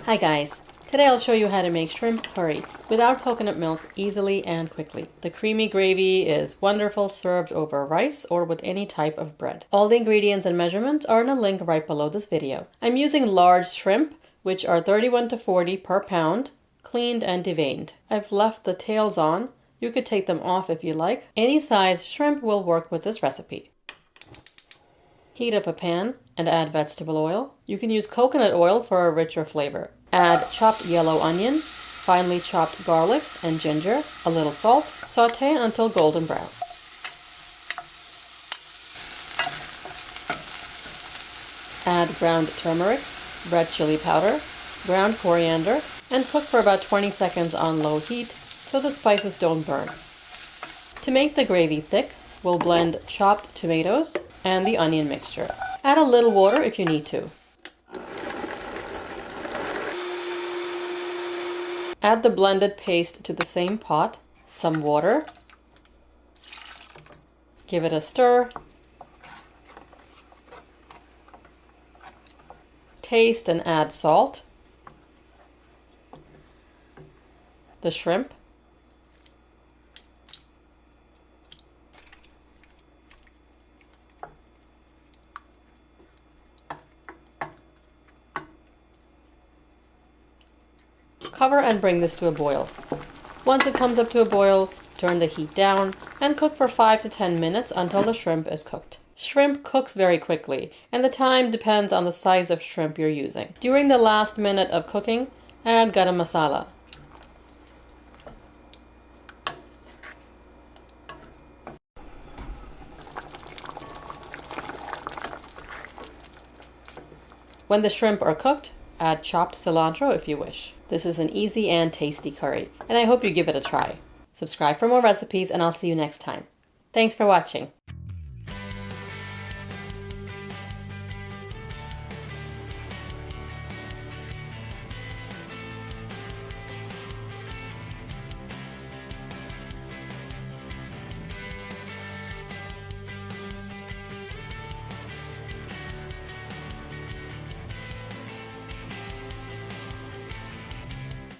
Hi guys, today I'll show you how to make shrimp curry without coconut milk easily and quickly. The creamy gravy is wonderful served over rice or with any type of bread. All the ingredients and measurements are in a link right below this video. I'm using large shrimp, which are 31 to 40 per pound, cleaned and deveined. I've left the tails on. You could take them off if you like. Any size shrimp will work with this recipe. Heat up a pan and add vegetable oil. You can use coconut oil for a richer flavor. Add chopped yellow onion, finely chopped garlic and ginger, a little salt. Sauté until golden brown. Add ground turmeric, red chili powder, ground coriander, and cook for about 20 seconds on low heat so the spices don't burn. To make the gravy thick, we'll blend chopped tomatoes and the onion mixture. Add a little water if you need to. Add the blended paste to the same pot, some water. Give it a stir. Taste and add salt. The shrimp. Cover and bring this to a boil. Once it comes up to a boil, turn the heat down and cook for 5 to 10 minutes until the shrimp is cooked. Shrimp cooks very quickly, and the time depends on the size of shrimp you're using. During the last minute of cooking, add garam masala. When the shrimp are cooked, add chopped cilantro if you wish. This is an easy and tasty curry, and I hope you give it a try. Subscribe for more recipes, and I'll see you next time. Thanks for watching.